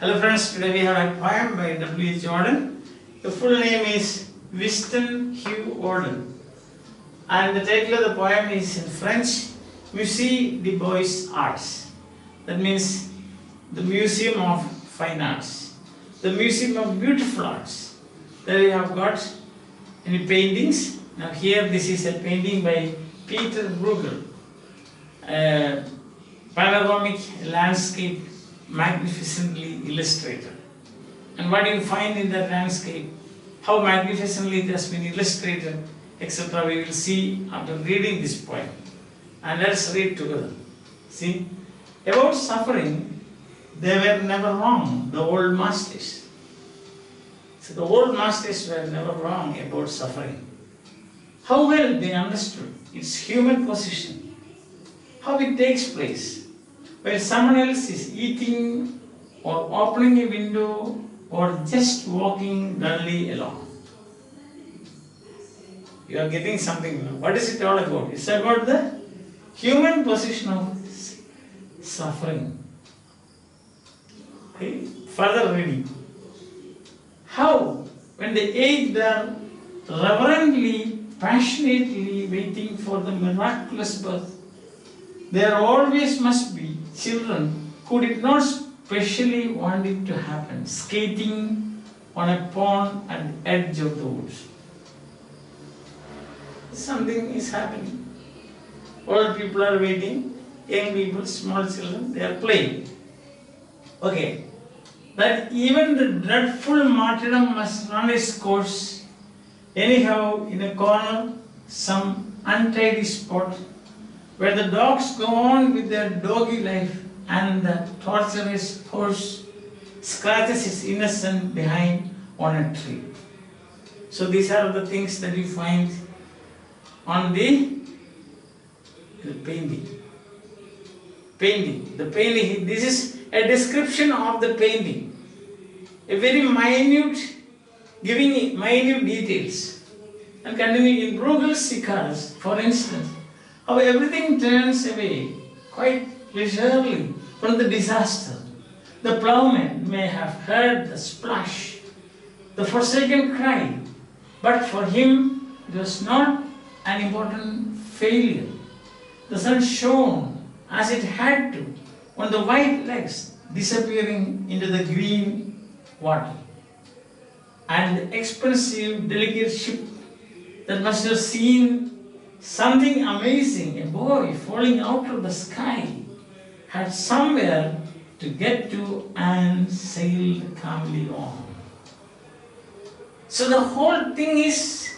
Hello friends, today we have a poem by W.H. Auden. The full name is Wisdom Hugh Auden. And the title of the poem is in French, Musee des Beaux Arts. That means the Museum of Fine Arts. The Museum of Beautiful Arts. There we have got any paintings. Now here this is a painting by Peter Bruegel. Panoramic landscape, magnificently illustrated. And what you find in that landscape, how magnificently it has been illustrated, etc. we will see after reading this poem. And let's read together. See, about suffering, they were never wrong, the old masters. So the old masters were never wrong about suffering. How well they understood its human position, how it takes place, while someone else is eating or opening a window or just walking dully along. You are getting something now. What is it all about? It's about the human position of suffering. Okay. Further reading. How, when they ate there, reverently, passionately waiting for the miraculous birth, there always must be children who did not specially want it to happen, skating on a pond at the edge of the woods. Something is happening. Old people are waiting, young people, small children, they are playing. Okay, that even the dreadful martyrdom must run its course. Anyhow, in a corner, some untidy spot, where the dogs go on with their doggy life and the torturous horse scratches its innocent behind on a tree. So these are the things that you find on the painting. The painting, this is a description of the painting. A very minute, giving minute details. And continuing in Bruegel's Cigars, for instance, how everything turns away quite leisurely from the disaster. The ploughman may have heard the splash, the forsaken cry, but for him it was not an important failure. The sun shone as it had to on the white legs disappearing into the green water. And the expensive, delicate ship that must have seen something amazing, a boy falling out of the sky, had somewhere to get to and sailed calmly on. So the whole thing is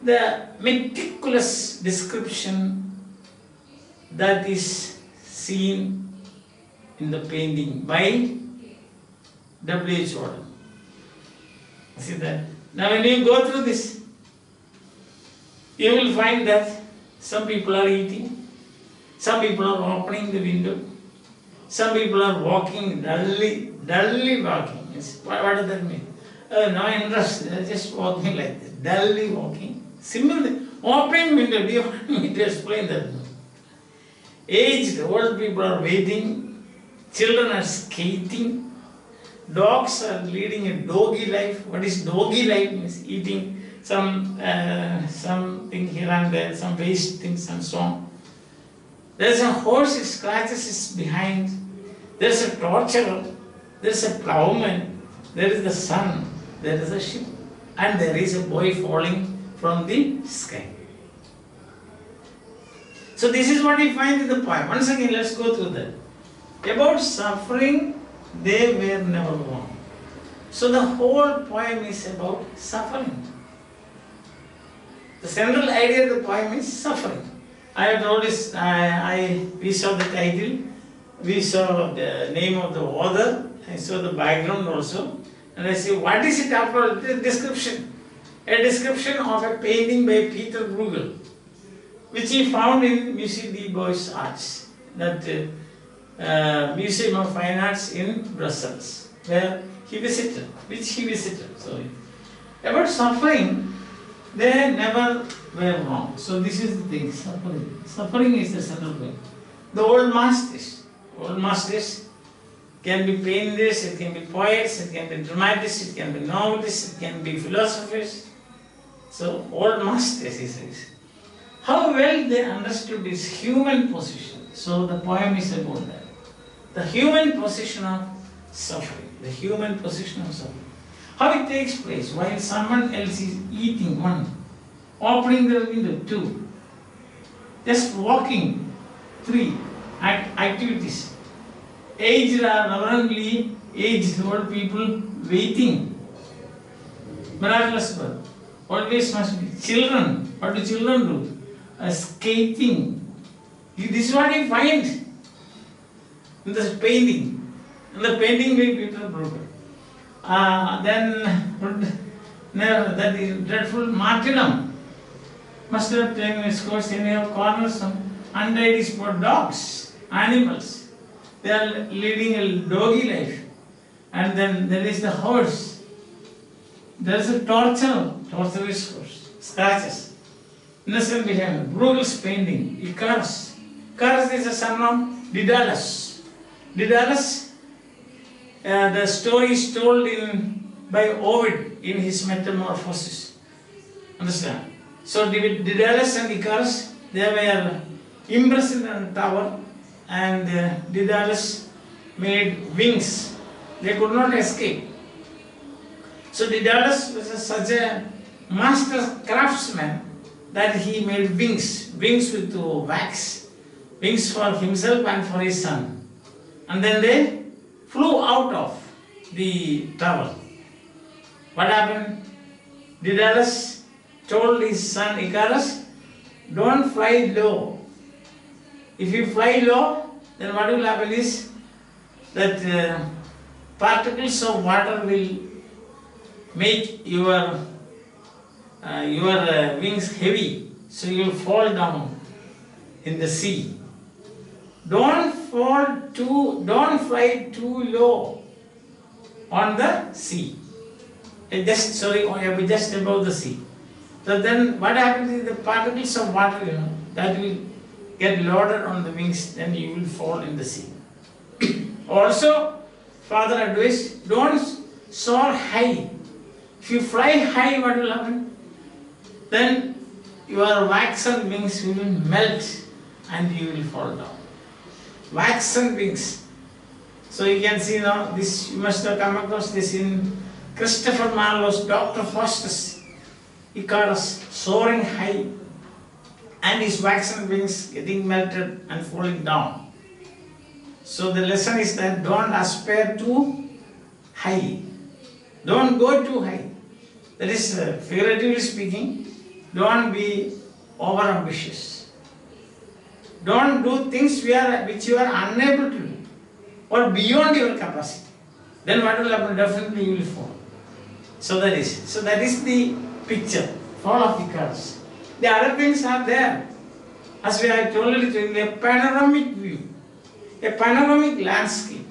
the meticulous description that is seen in the painting by W.H. Auden. See that? Now when you go through this, you will find that some people are eating, some people are opening the window, some people are walking, dully walking. What does that mean? No interest, they are just walking like that, dully walking. Similarly, opening window, do you want me to explain that? Aged, old people are waiting, children are skating, dogs are leading a doggy life. What is doggy life? Means eating something here and there, some waste things and so on. There's a horse, it scratches its behind. There's a torturer, there's a ploughman, there is the sun, there is a ship, and there is a boy falling from the sky. So this is what we find in the poem. Once again, let's go through that. About suffering, they were never wrong. So the whole poem is about suffering. The central idea of the poem is suffering. I have told this, we saw the title, we saw the name of the author, I saw the background also, and I say, what is it after all? The description. A description of a painting by Peter Bruegel, which he found in Musee des Beaux Arts, that Museum of Fine Arts in Brussels, where he visited, sorry. About suffering, they never were wrong. So this is the thing, suffering. Suffering is the central point. The old masters can be painters, it can be poets, it can be dramatists, it can be novelists, it can be philosophers. So, all masters, he says. How well they understood his human position. So, the poem is about that. The human position of suffering. The human position of suffering. How it takes place while someone else is eating, one, opening the window, two, just walking, three, activities. Aged are reverently aged old people waiting. Miraculous birth. Always must be. Children, what do children do? Skating. This is what you find in the painting. In the painting by Peter Broker. Then that is dreadful martyrdom. Must have taken its course in your corners, untied is for dogs, animals. They are leading a doggy life. And then there is the horse. There is a torturous horse, scratches. Innocent behavior, Bruegel's painting, Icarus. Icarus is the son of Daedalus. Daedalus, the story is told by Ovid in his Metamorphosis. Understand? So Daedalus and Icarus, they were imprisoned in a tower, and Daedalus made wings. They could not escape. So Daedalus was such a master craftsman that he made wings with wax, wings for himself and for his son. And then they flew out of the tower. What happened? Daedalus told his son Icarus, don't fly low. If you fly low, then what will happen is that particles of water will make your wings heavy, so you will fall down in the sea. Don't fly too low on the sea. Just above the sea. So then what happens is the particles of water, that will get loaded on the wings, then you will fall in the sea. Also, father advised, don't soar high. If you fly high, what will happen? Then your waxen wings will melt and you will fall down. Waxen wings. So you can see now, this you must have come across this in Christopher Marlowe's Dr. Faustus. Icarus soaring high and his waxen wings getting melted and falling down. So the lesson is that don't aspire too high. Don't go too high. That is, figuratively speaking, don't be over ambitious. Don't do things which you are unable to do or beyond your capacity. Then what will happen? Definitely you will fall. So that is the picture, fall of Icarus. The other things are there. As we have told you, a panoramic view, a panoramic landscape,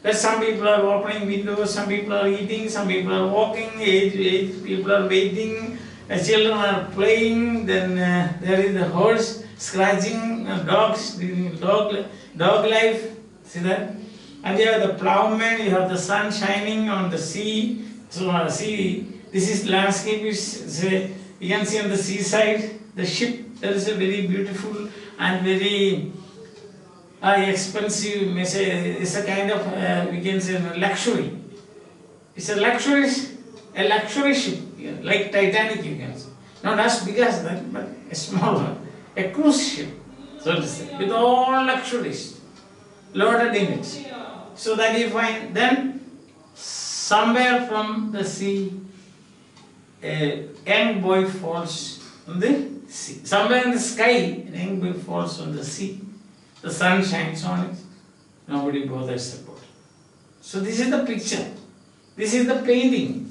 where some people are opening windows, some people are eating, some people are walking, aged people are waiting, children are playing, then there is the horse scratching, dogs, dog life, see that? And you have the ploughman, you have the sun shining on the sea. So see, this is landscape, you can see on the seaside, the ship, there is a very beautiful and very expensive, it's a kind of, we can say, luxury. It's a luxury ship, like Titanic, you can say. Not as big as that, but a small one. A cruise ship, so to say, with all luxuries loaded in it. So that you find, then somewhere from the sea, a young boy falls on the sea. Somewhere in the sky, a young boy falls on the sea. The sun shines on it. Nobody bothers about it. So this is the picture. This is the painting.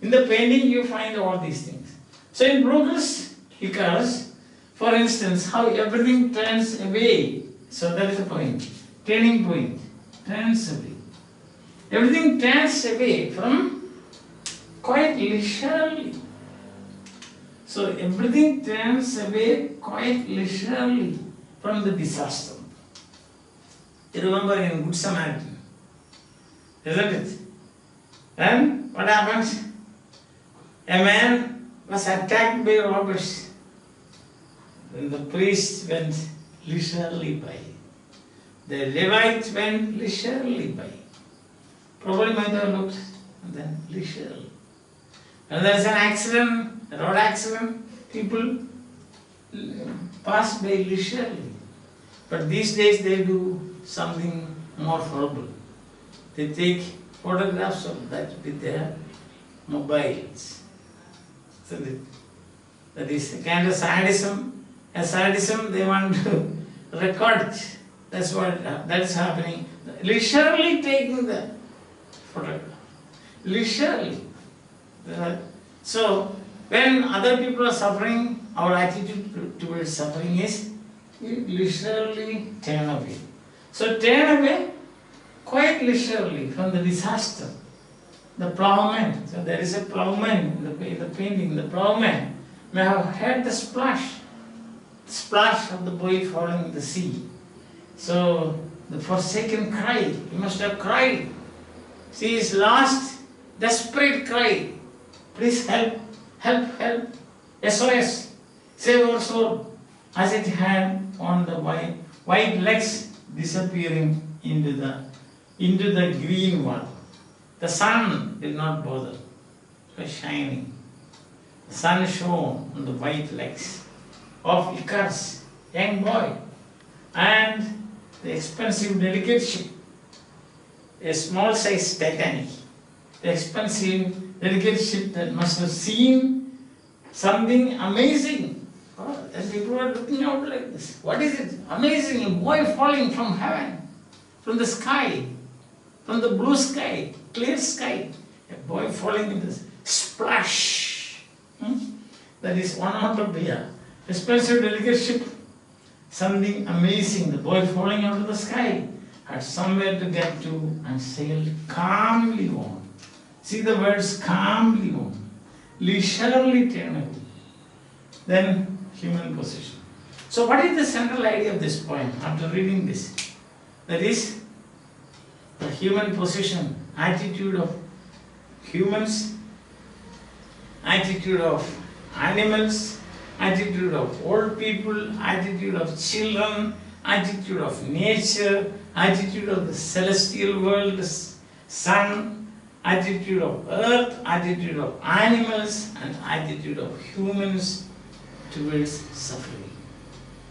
In the painting you find all these things. So in Bruegel's Icarus, for instance, how everything turns away. So that is the point. Turning point. Turns away. Everything turns away from quite leisurely. So everything turns away quite leisurely from the disaster. You remember in Good Samaritan, isn't it? Then what happens? A man was attacked by robbers. Then the priest went leisurely by. The Levite went leisurely by. Probably might have looked and then leisurely. When there is an accident, a road accident, people pass by leisurely. But these days they do something more horrible. They take photographs of that with their mobiles. So that is a kind of sadism. A sadism they want to record it. That's what that is happening. Leisurely taking the photograph. Leisurely. So when other people are suffering, our attitude towards suffering is leisurely turn away. So turn away quite leisurely from the disaster. The ploughman, so there is a ploughman in the painting. The ploughman may have heard the splash of the boy falling in the sea. So the forsaken cried. He must have cried. See his last desperate cry. Please help, help, help. SOS, save our soul. As it had on the white legs disappearing into the green one. The sun did not bother. It was shining. The sun shone on the white legs of Icarus, young boy, and the expensive delicate ship, a small size Titanic, the expensive delicate ship that must have seen something amazing. Oh, and people were looking out like this. What is it? Amazing, a boy falling from heaven, from the sky, from the blue sky, clear sky. A boy falling in this splash. That is one out of the expensive delicate ship. Something amazing. The boy falling out of the sky had somewhere to get to and sailed calmly on. See the words calmly on. Leisurely turn away. Then human position. So what is the central idea of this poem after reading this? That is the human position, attitude of humans, attitude of animals, attitude of old people, attitude of children, attitude of nature, attitude of the celestial world, the sun, attitude of earth, attitude of animals, and attitude of humans towards suffering.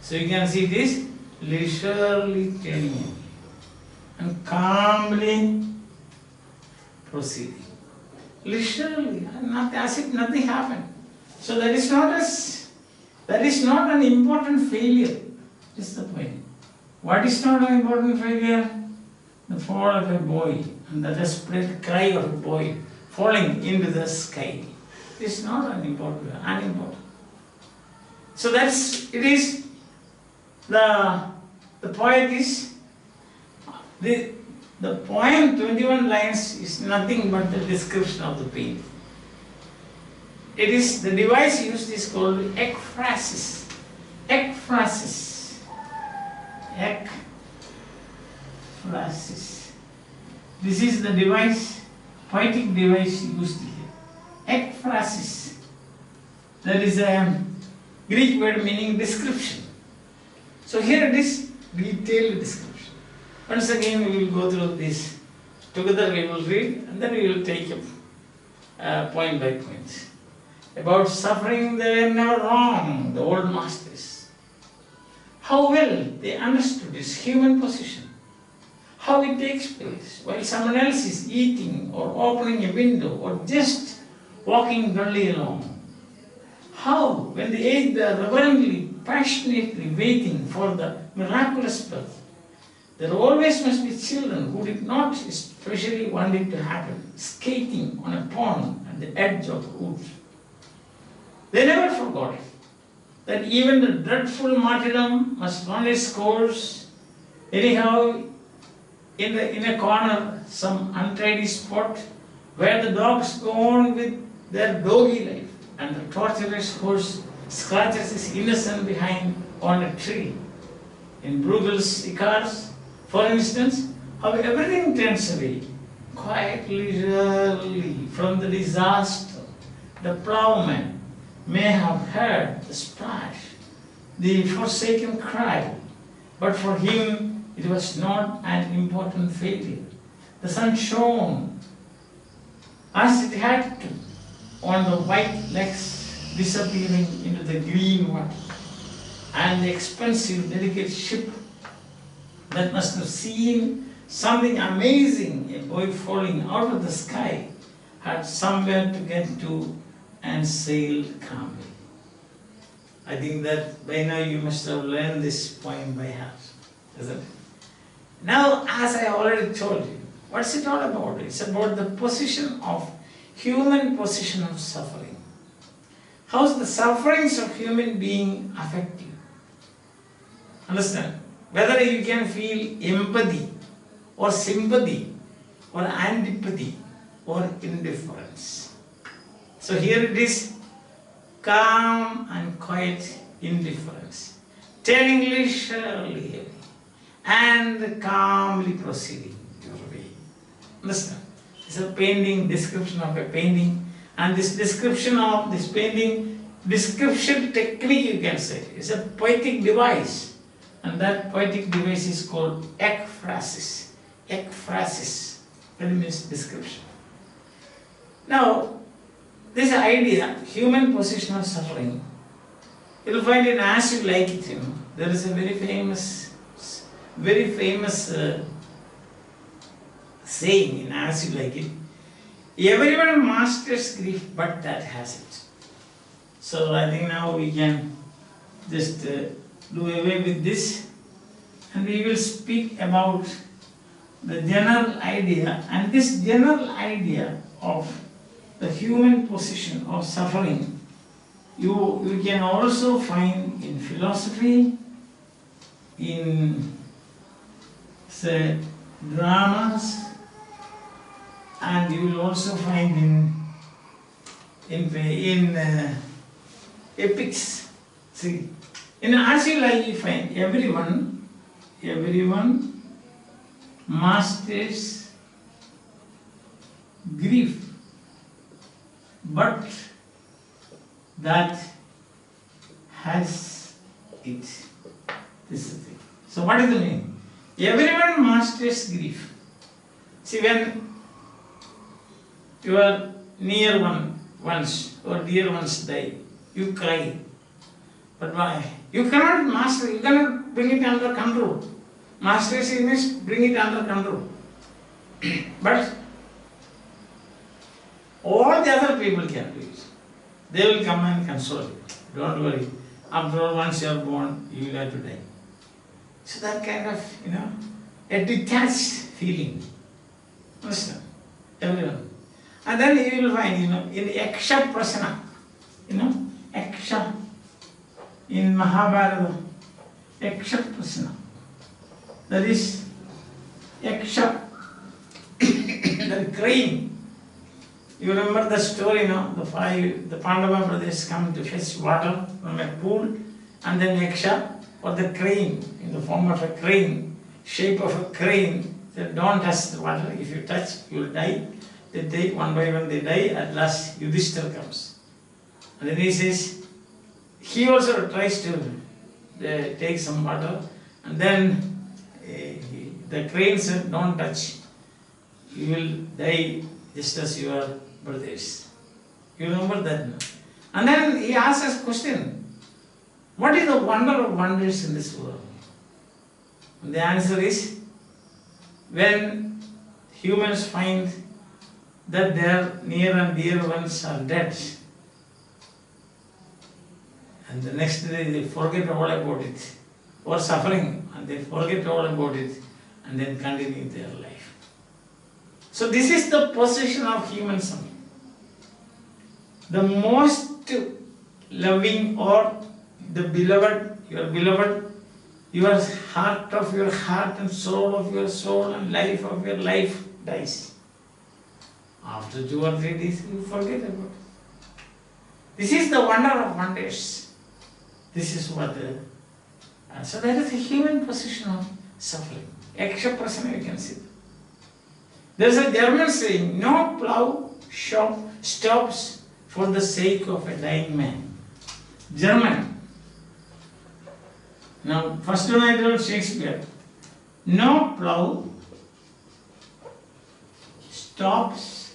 So you can see this leisurely turning away and calmly proceeding. Leisurely, as if nothing happened. So that is not an important failure, is the point. What is not an important failure? The fall of a boy and the desperate cry of a boy falling into the sky. It is not unimportant. So the poet is, the poem 21 lines is nothing but the description of the painting. It is, the device used is called ekphrasis. Ekphrasis. Ekphrasis. This is the device, poetic device used here. Ekphrasis. That is a Greek word meaning description. So here it is, detailed description. Once again we will go through this. Together we will read and then we will take up point by point. About suffering, they were never wrong, the old masters. How well they understood this human position. How it takes place while someone else is eating or opening a window or just walking dully along. How, when they ate, they are reverently, passionately waiting for the miraculous birth. There always must be children who did not especially want it to happen, skating on a pond at the edge of the woods. They never forgot that even the dreadful martyrdom must run its course. Anyhow, in a corner, some untidy spot where the dogs go on with their doggy life and the torturous horse scratches his innocent behind on a tree. In Bruegel's Icarus, for instance, how everything turns away quite literally from the disaster, the plowman may have heard the splash, the forsaken cry, but for him it was not an important failure. The sun shone as it had to on the white legs disappearing into the green water, and the expensive, delicate ship that must have seen something amazing, a boy falling out of the sky, had somewhere to get to and sailed calmly. I think that by now you must have learned this poem by heart, isn't it? Now, as I already told you, what's it all about? It's about the position of human position of suffering. How the sufferings of human being affect you? Understand? Whether you can feel empathy or sympathy or antipathy or indifference. So here it is, calm and quiet indifference, turning leisurely and calmly proceeding your way. Understand? It's a painting, description of a painting, and this description of this painting, description technique you can say, is a poetic device, and that poetic device is called ekphrasis. Ekphrasis, that means description. Now, this idea, human position of suffering, you will find in As You Like It, there is a very famous saying in As You Like It, everyone masters grief, but that has it. So I think now we can just do away with this, and we will speak about the general idea, and this general idea of the human position of suffering, you can also find in philosophy, in say dramas, and you will also find in epics. See, in As You Like, you find everyone masters grief, but that has it. This is the thing. So what does it mean? Everyone masters grief. See, when your near ones or dear ones die, you cry. But why? You cannot master, you cannot bring it under control. Masters means bring it under control. But all the other people can do it. They will come and console you. Don't worry. After all, once you are born, you will have to die. So that kind of, a detached feeling. Understand? Everyone. And then you will find, in Yaksha Prasna, Yaksha, in Mahabharatha, Yaksha Prasna. That is Yaksha, the crane. You remember the story, the Pandava brothers come to fetch water from a pool, and then Yaksha, or the crane, in the form of a crane, shape of a crane, said, don't touch the water. If you touch, you will die. They take one by one, they die. At last, Yudhistir comes. And then he says, he also tries to take some water, and then the crane said, don't touch. You will die just as your brothers. You remember that? And then he asks us a question, what is the wonder of wonders in this world? And the answer is, when humans find that their near and dear ones are dead, and the next day they forget all about it, or suffering, and they forget all about it, and then continue their life. So this is the position of human suffering. The most loving, or the beloved, your heart of your heart and soul of your soul and life of your life dies. After 2 or 3 days, you forget about it. This is the wonder of wonders. This is what so that is the human position of suffering. Yaksha Prasna, you can see. There's a German saying, no plough stops for the sake of a dying man. German. Now, first one I told Shakespeare. No plough stops.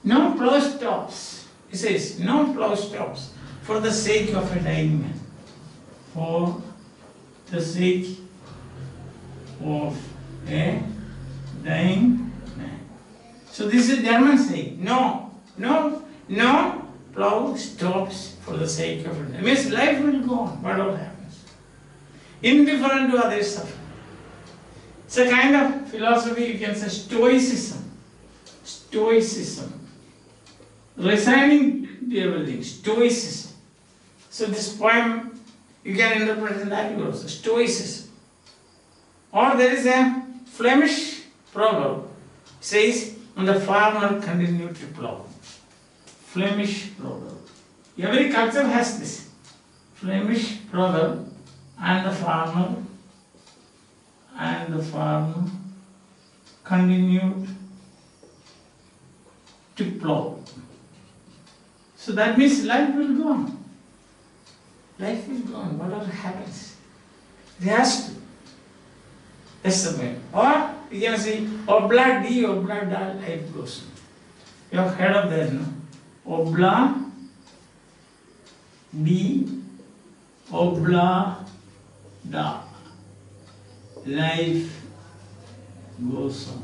No plough stops. He says, no plough stops for the sake of a dying man. For the sake of a dying man. So this is German saying. No plough stops for the sake of it. It means life will go on, whatever happens. Indifferent to others' suffering. It's a kind of philosophy, you can say stoicism. Stoicism. Resigning to everything. Stoicism. So this poem, you can interpret in that way also. Stoicism. Or there is a Flemish proverb, says, and the farmer continued to plough. Flemish proverb. Every culture has this. Flemish proverb, and the farmer continued to plough. So that means life will go on. Life will go on, whatever happens. It has to. That's the way. Or you can say, Obla di, Obla da, life goes on. You have heard of that, no? Obla di, Obla da, life goes on.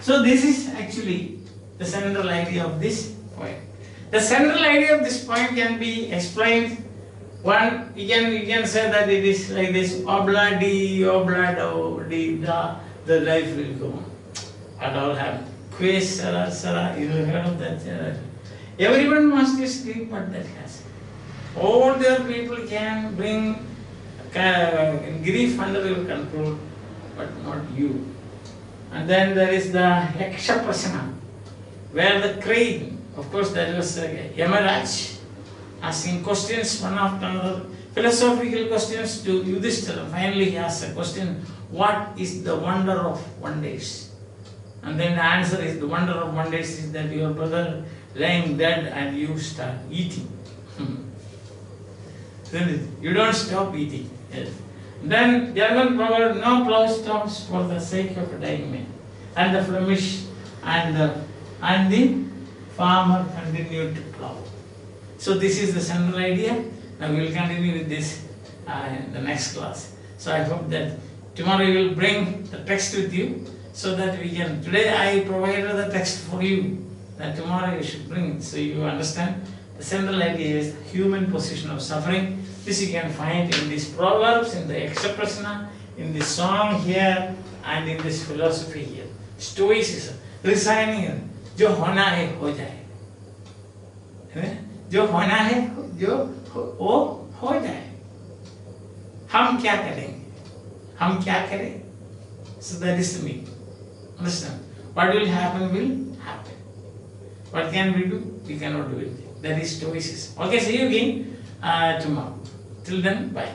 So this is actually the central idea of this poem. The central idea of this poem can be explained. One, you can say that it is like this, Obla di, Obla do, di, da, the life will go on. What all happen? Que sara, sara, you have heard of that? Everyone must escape what that has. All their people can bring grief under your control, but not you. And then there is the Yaksha Prasna, where the crane, of course that was Yamaraj, asking questions one after another, philosophical questions to Yudhistir. Finally he asks a question, what is the wonder of one days? And then the answer is, the wonder of one days is that your brother lying dead and you start eating. You don't stop eating. Yes. Then German proverb, no plough stops for the sake of a dying man. And the Flemish and the farmer continued to plough. So this is the central idea. Now we will continue with this in the next class. So I hope that tomorrow you will bring the text with you so that we can. Today I provided the text for you. That tomorrow you should bring it so you understand. The central idea is the human position of suffering. This you can find in these proverbs, in the Yaksha Prasna, in this song here, and in this philosophy here. Stoicism, resigning, जो होना है हो जाए, जो होना है जो वो हो जाए. हम क्या करेंगे? हम क्या करें? So that is the meaning. Understand? What will happen. What can we do? We cannot do it. That is stoicism. Okay, see you again tomorrow. Till then, bye.